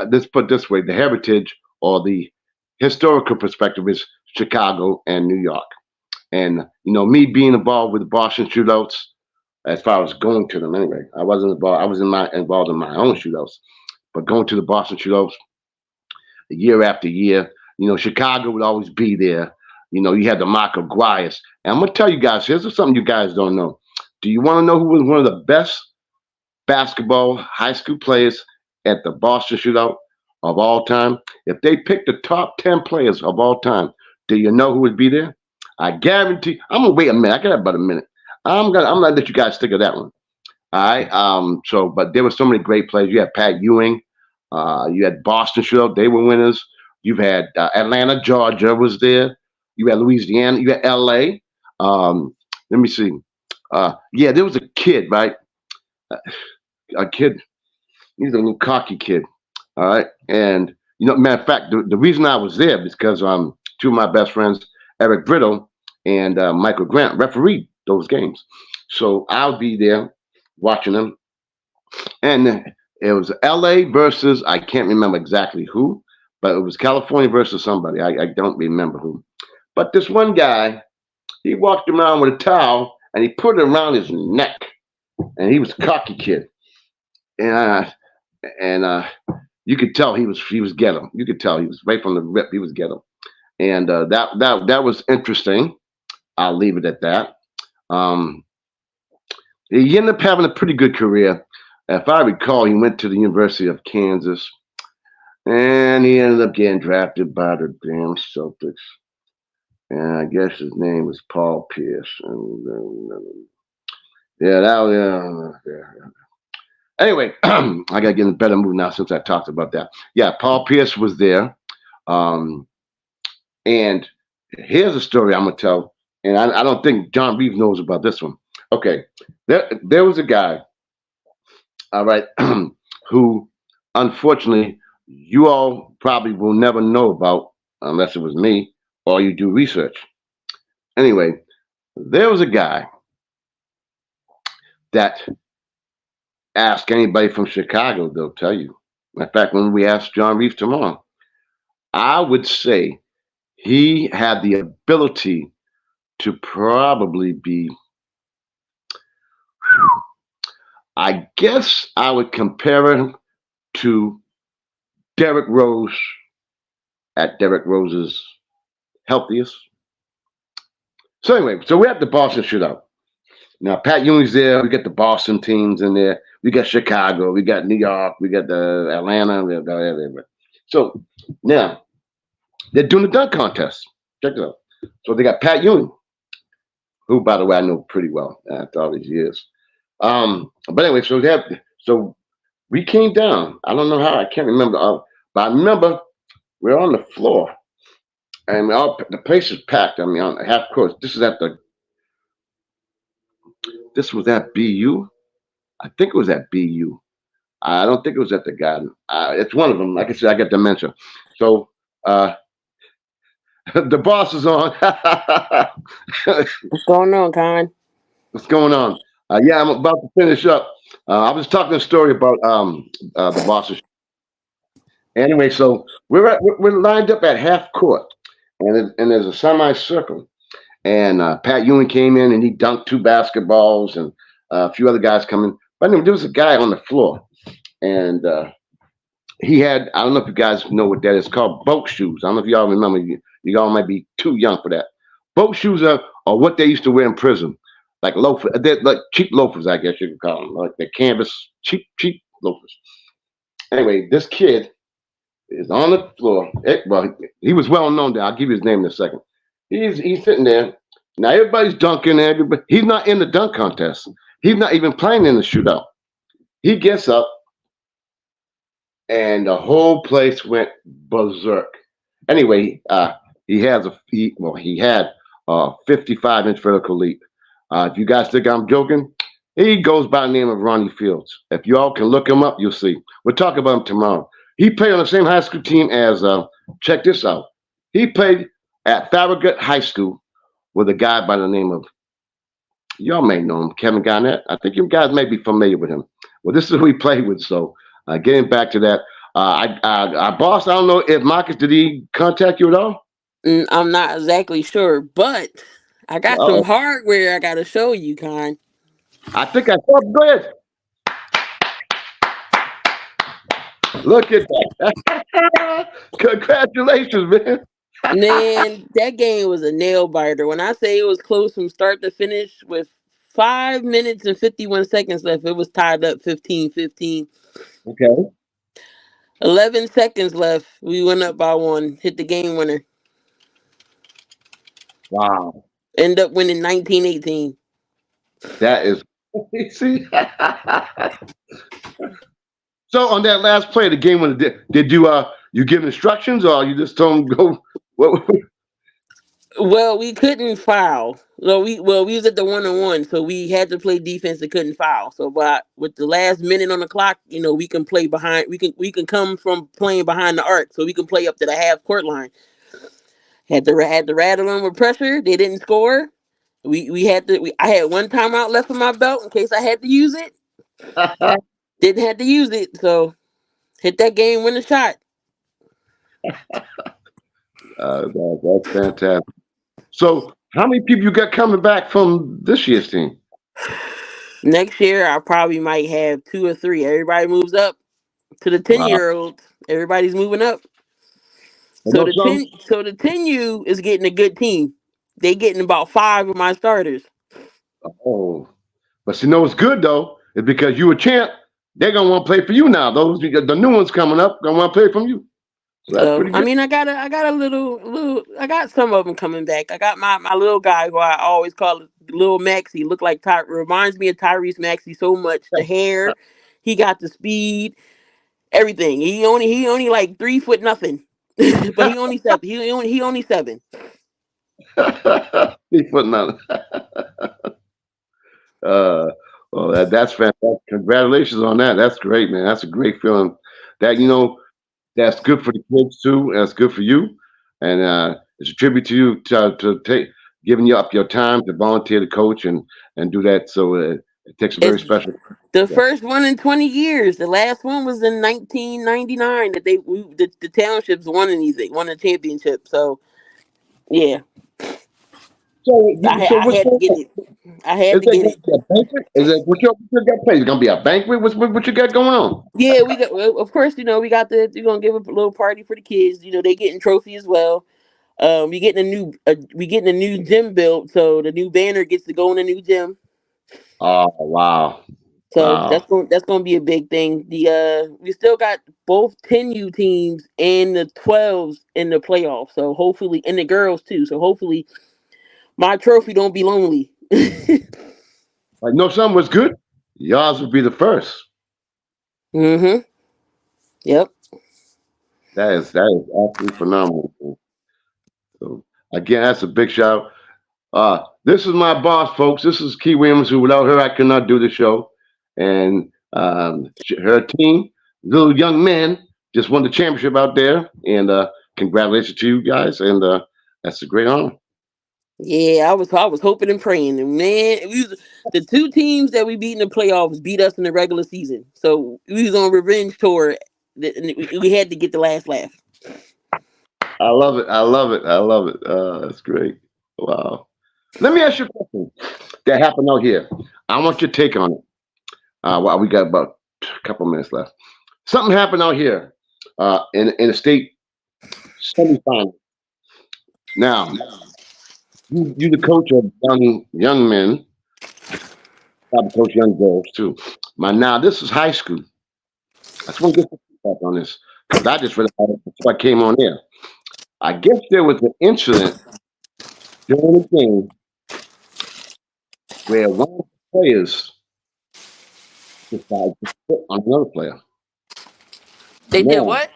[SPEAKER 1] let's put it this way: the heritage or the historical perspective is Chicago and New York. And me being involved with the Boston shootouts, as far as going to them anyway. I wasn't involved. I was involved in my own shootouts, but going to the Boston shootouts year after year. Chicago would always be there. You had the Mark Aguirres. And I'm gonna tell you guys, here's something you guys don't know. Do you want to know who was one of the best basketball high school players at the Boston shootout of all time? If they picked the top 10 players of all time, do you know who would be there? I guarantee. I'm gonna wait a minute. I got about a minute. I'm gonna let you guys think of that one. All right. But there were so many great players. You had Pat Ewing. You had Boston shootout. They were winners. You've had Atlanta, Georgia was there. You had Louisiana. You had LA. Let me see. Yeah, there was a kid, right? A kid. He's a little cocky kid. All right. And matter of fact, the reason I was there is because two of my best friends, Eric Brittle and Michael Grant, refereed those games. So I'll be there watching them. And it was LA versus, I can't remember exactly who, but it was California versus somebody. I don't remember who. But this one guy, he walked around with a towel and he put it around his neck. And he was a cocky kid. And you could tell he was ghetto. You could tell he was right from the rip. He was ghetto. And that was interesting. I'll leave it at that. He ended up having a pretty good career. If I recall, he went to the University of Kansas, and he ended up getting drafted by the damn Celtics. And I guess his name was Paul Pierce. Yeah, that was. Yeah. Anyway, I gotta get in a better mood now since I talked about that. Yeah, Paul Pierce was there. And here's a story I'm gonna tell, and I don't think John Reeves knows about this one. Okay, there was a guy, all right, who unfortunately you all probably will never know about unless it was me or you do research. Anyway, there was a guy that ask anybody from Chicago, they'll tell you. In fact, when we ask John Reeves tomorrow, I would say he had the ability to probably be, I guess I would compare him to Derrick Rose at Derrick Rose's healthiest. So anyway, so we're at the Boston shootout. Now, Pat Ewing's there. We got the Boston teams in there. We got Chicago. We got New York. We got the Atlanta. We got everywhere. So now they're doing the dunk contest. Check it out. So they got Pat Ewing, who, by the way, I know pretty well after all these years. But anyway, so we came down. I don't know how. I can't remember. But I remember we're on the floor, and the place is packed. I mean, on half court. This was at BU. I think it was at BU. I don't think it was at the Garden. It's one of them. Like I said, I got dementia. So the boss is on.
[SPEAKER 2] What's going on, Conn?
[SPEAKER 1] What's going on? Yeah, I'm about to finish up. I was talking a story about the bosses. Anyway, so we're lined up at half court, and there's a semicircle. And Pat Ewing came in and he dunked 2 basketballs, and a few other guys coming. But anyway, there was a guy on the floor, and he had, I don't know if you guys know what that is, called boat shoes. I don't know if y'all remember. You all might be too young for that. Boat shoes are what they used to wear in prison, like loafers, they're like cheap loafers, I guess you could call them, like the canvas, cheap loafers. Anyway, this kid is on the floor. Well, he was well known there. I'll give you his name in a second. He's sitting there. Now everybody's dunking. He's not in the dunk contest. He's not even playing in the shootout. He gets up, and the whole place went berserk. Anyway, he had a 55-inch vertical leap. If you guys think I'm joking, he goes by the name of Ronnie Fields. If you all can look him up, you'll see. We'll talk about him tomorrow. He played on the same high school team as, check this out. He played at Farragut High School with a guy by the name of, y'all may know him, Kevin Garnett. I think you guys may be familiar with him. Well, this is who he played with. So getting back to that, boss, I don't know if Marcus, did he contact you at all?
[SPEAKER 2] I'm not exactly sure, but I got some
[SPEAKER 1] Oh,
[SPEAKER 2] hardware I gotta show you, Con.
[SPEAKER 1] I think I saw. Go ahead. Look at that. Congratulations, man.
[SPEAKER 2] Man, that game was a nail biter. When I say it was close from start to finish with 5 minutes and 51 seconds left, it was tied up 15-15.
[SPEAKER 1] Okay.
[SPEAKER 2] 11 seconds left. We went up by one, hit the game winner.
[SPEAKER 1] Wow.
[SPEAKER 2] End up winning 19-18.
[SPEAKER 1] That is. See. So on that last play of the game, when did you you give instructions or you just told them go? What?
[SPEAKER 2] Well, we couldn't foul. We was at the 1-on-1, so we had to play defense and couldn't foul. So, but with the last minute on the clock, we can play behind. We can come from playing behind the arc, so we can play up to the half court line. Had to rattle them with pressure. They didn't score. We had to. I had one timeout left in my belt in case I had to use it. Didn't have to use it, so hit that game, win the shot.
[SPEAKER 1] That's fantastic. So how many people you got coming back from this year's team?
[SPEAKER 2] Next year, I probably might have two or three. Everybody moves up to the ten
[SPEAKER 1] Wow.
[SPEAKER 2] year olds. Everybody's moving up.
[SPEAKER 1] I
[SPEAKER 2] So
[SPEAKER 1] know
[SPEAKER 2] the
[SPEAKER 1] some.
[SPEAKER 2] 10U is getting a good team. They getting about five of my starters.
[SPEAKER 1] Oh, but you know what's good though is because you a champ. They're gonna want to play for you now. Those the new ones coming up gonna want to play from you. So that's
[SPEAKER 2] So
[SPEAKER 1] pretty
[SPEAKER 2] I
[SPEAKER 1] good.
[SPEAKER 2] mean, I got a little. I got some of them coming back. I got my little guy who I always call Little Maxie. Look like reminds me of Tyrese Maxey so much. The hair, he got the speed, everything. He only like 3 foot nothing, but he only seven. He only seven.
[SPEAKER 1] He putting on. Uh, well, that's fantastic. Congratulations on that. That's great, man. That's a great feeling. That that's good for the kids too. That's good for you, and it's a tribute to you to take giving you up your time to volunteer to coach and do that. So it takes a very
[SPEAKER 2] It's
[SPEAKER 1] special.
[SPEAKER 2] the first one in 20 years. The last one was in 1999 that the townships won anything, won a championship. So yeah,
[SPEAKER 1] So
[SPEAKER 2] I
[SPEAKER 1] what's
[SPEAKER 2] had to
[SPEAKER 1] going
[SPEAKER 2] get
[SPEAKER 1] on?
[SPEAKER 2] it. I had
[SPEAKER 1] Is
[SPEAKER 2] to
[SPEAKER 1] there
[SPEAKER 2] get
[SPEAKER 1] going
[SPEAKER 2] it.
[SPEAKER 1] to be a banquet? Is it what you got planned? Is it going to be a banquet? What you got going on?
[SPEAKER 2] Yeah, we got. Well, of course, we're gonna give a little party for the kids. They getting trophy as well. We getting a new gym built, so the new banner gets to go in the new gym.
[SPEAKER 1] Oh wow,
[SPEAKER 2] So
[SPEAKER 1] wow.
[SPEAKER 2] that's gonna be a big thing. We still got both 10U teams and the 12s in the playoffs. So hopefully, and the girls too. So hopefully, my trophy don't be lonely.
[SPEAKER 1] Like no, something was good. Yours would be the first.
[SPEAKER 2] Mm-hmm. Yep.
[SPEAKER 1] That is absolutely phenomenal. So again, that's a big shout. This is my boss, folks. This is Key Williams, who without her I could not do the show. And her team, little young man, just won the championship out there. And congratulations to you guys. And that's a great honor.
[SPEAKER 2] Yeah, I was hoping and praying, and man, the two teams that we beat in the playoffs beat us in the regular season. So we was on revenge tour. And we had to get the last laugh.
[SPEAKER 1] I love it. I love it. I love it. That's great. Wow. Let me ask you a question that happened out here. I want your take on it. Well, we got about a couple minutes left. Something happened out here in the state semifinal. Now, you the coach of young men, probably coach young girls too. Now this is high school. I just want to get some feedback on this because I just realized before I came on air. I guess there was an incident during the game where one of the players decided to spit on another player.
[SPEAKER 2] They did
[SPEAKER 1] Now,
[SPEAKER 2] what?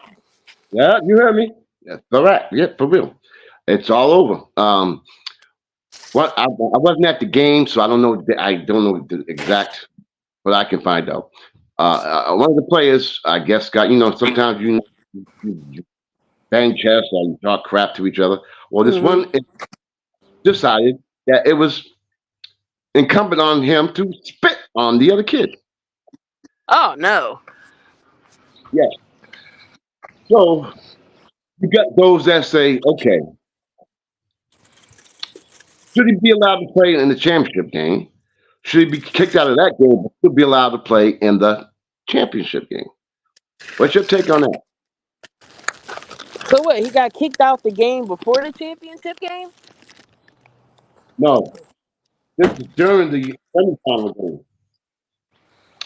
[SPEAKER 1] yeah, you heard me. That's correct. Yeah, for real. It's all over. What I wasn't at the game, so I don't know. I don't know the exact, but I can find out. One of the players, I guess, got sometimes you bang chests or you talk crap to each other. Well, this
[SPEAKER 2] Hmm.
[SPEAKER 1] one decided that it was incumbent on him to spit on the other kid.
[SPEAKER 2] Oh no.
[SPEAKER 1] Yes. So you got those that say, okay, Should he be allowed to play in the championship game? Should he be kicked out of that game, but still be allowed to play in the championship game? What's your take on that?
[SPEAKER 2] So what? He got kicked out the game before the championship game.
[SPEAKER 1] No, this is during the semifinal game.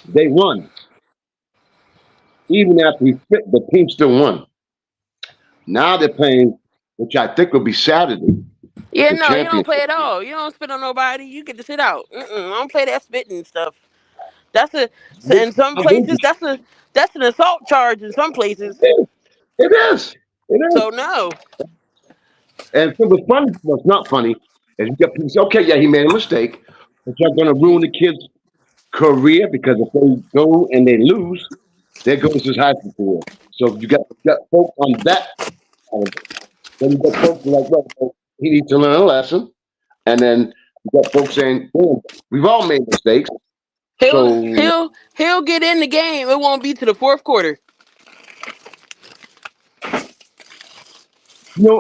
[SPEAKER 1] They won. Even after he fit, the team still won. Now they're playing, which I think will be Saturday,
[SPEAKER 2] Yeah,
[SPEAKER 1] the
[SPEAKER 2] no, you don't play
[SPEAKER 1] championship.
[SPEAKER 2] at all. You don't spit on nobody. You get to sit out. I don't play that spitting stuff. That's a in some
[SPEAKER 1] I'm with
[SPEAKER 2] places.
[SPEAKER 1] you.
[SPEAKER 2] That's an assault charge in some places.
[SPEAKER 1] It is. It is.
[SPEAKER 2] So no.
[SPEAKER 1] And so what's funny, what's not funny, is you got people say, okay, yeah, he made a mistake, but you're going to ruin the kid's career because if they go and they lose, there goes his high school career. So you got folks on that side of it. Then you got folks like, well, he needs to learn a lesson. And then you got folks saying, "Boom, we've all made mistakes.
[SPEAKER 2] He'll
[SPEAKER 1] So,
[SPEAKER 2] he'll he'll get in the game. It won't be to the fourth quarter.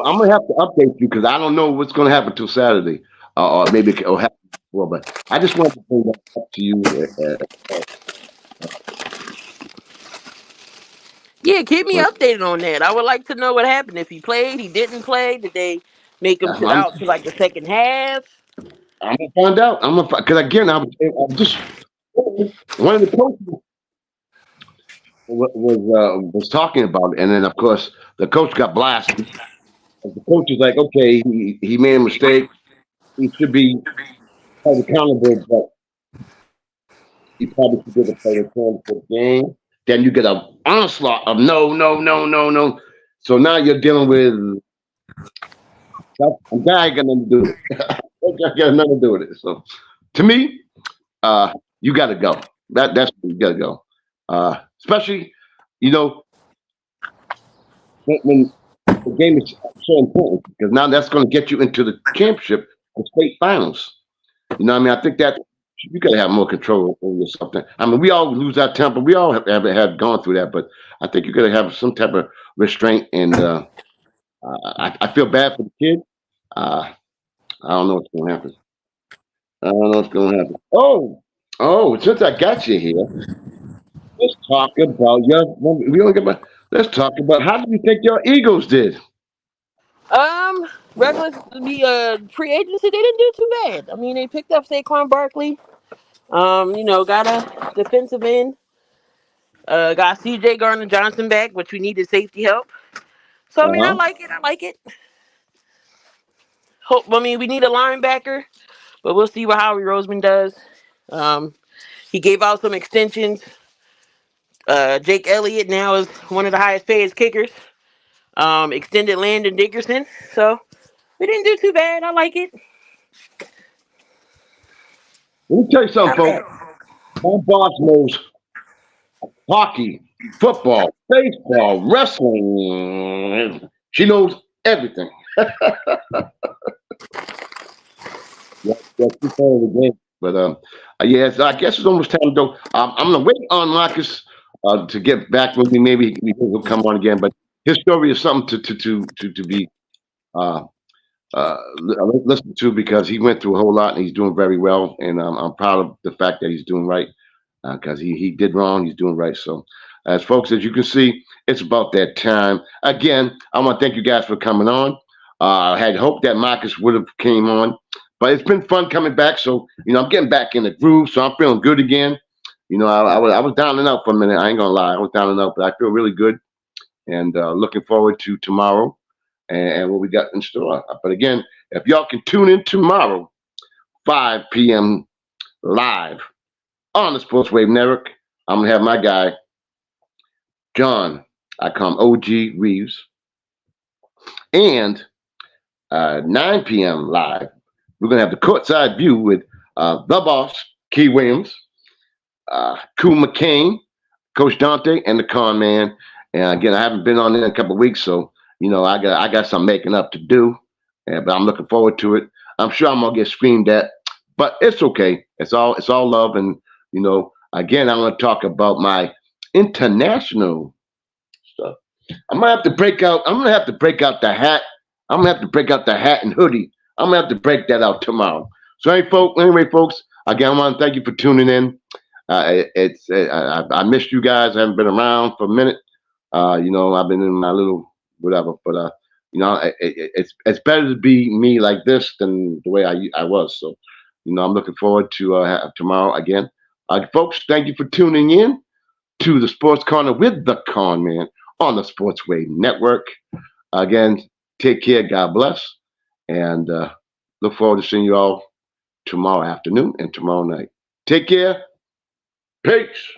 [SPEAKER 1] I'm going to have to update you because I don't know what's going to happen till Saturday. Or maybe it'll happen before. But I just wanted to bring that up to you.
[SPEAKER 2] Yeah, keep me
[SPEAKER 1] But
[SPEAKER 2] updated on that. I would like to know what happened. If he played, he didn't play. Did they make him sit
[SPEAKER 1] I'm,
[SPEAKER 2] out to like the second half?
[SPEAKER 1] I'm going to find out. I'm going to because again, I'm just one of the coaches was talking about it, and then of course the coach got blasted. The coach is like, okay, he made a mistake. He should be held accountable, but he probably should get a player turn for the game. Then you get a onslaught of no, no, no, no, no. So now you're dealing with that guy got nothing to do with it. That guy got nothing to do with it. So to me, you got to go. That's you got to go. Especially, you know, when the game is so important because now that's going to get you into the championship and state finals. You know what I mean? I think that you got to have more control over yourself. I mean, we all lose our temper. We all have gone through that, but I think you got to have some type of restraint. And I feel bad for the kid. Uh, I don't know what's going to happen. I don't know what's going to happen. Oh, since I got you here, let's talk about your. We don't get about. Let's talk about how do you think your Eagles did?
[SPEAKER 2] Um, regular the free agency, they didn't do too bad. I mean, they picked up Saquon Barkley. Got a defensive end. Got C.J. Garner Johnson back, which we needed safety help. So I
[SPEAKER 1] Uh
[SPEAKER 2] mean, I
[SPEAKER 1] huh.
[SPEAKER 2] like it. I like it. I mean, we need a linebacker, but we'll see what Howie Roseman does. Um, he gave out some extensions. Jake Elliott now is one of the highest paid kickers. Extended Landon Dickerson. So we didn't do too bad. I like it.
[SPEAKER 1] Let me tell you something,
[SPEAKER 2] Not bad.
[SPEAKER 1] folks. My boss knows hockey, football, baseball, wrestling. She knows everything. Yeah, she's part of the game. But yeah, so I guess it's almost time to go. I'm gonna wait on Marcus to get back with me. Maybe he'll come on again. But his story is something to be uh, listened to because he went through a whole lot and he's doing very well. And I'm proud of the fact that he's doing right because he did wrong, he's doing right. So, as folks, as you can see, it's about that time. Again, I want to thank you guys for coming on. I had hoped that Marcus would have came on, but it's been fun coming back. So, I'm getting back in the groove, so I'm feeling good again. I was down and out for a minute. I ain't gonna lie, I was down and out, but I feel really good and looking forward to tomorrow and what we got in store. But again, if y'all can tune in tomorrow, 5 p.m. live on the Sports Wave Network. I'm gonna have my guy John. I call him OG Reeves, and 9 p.m. live. We're gonna have the courtside view with the boss Key Williams, Cool McCain, Coach Dante, and the Conn Man. And again, I haven't been on in a couple of weeks, so I got some making up to do, but I'm looking forward to it. I'm sure I'm gonna get screamed at, but it's okay. It's all love, and again, I'm gonna talk about my international stuff. I'm gonna have to break out. I'm gonna have to break out the hat. I'm gonna have to break out the hat and hoodie I'm gonna have to break that out tomorrow. So anyway, folks, again, I want to thank you for tuning in. I missed you guys. I haven't been around for a minute. I've been in my little whatever, but it's better to be me like this than the way I was. So, I'm looking forward to tomorrow again. Folks, thank you for tuning in to the Sports Corner with the Conn Man on the Sportsway Network. Again, take care. God bless, and look forward to seeing you all tomorrow afternoon and tomorrow night. Take care. Peace.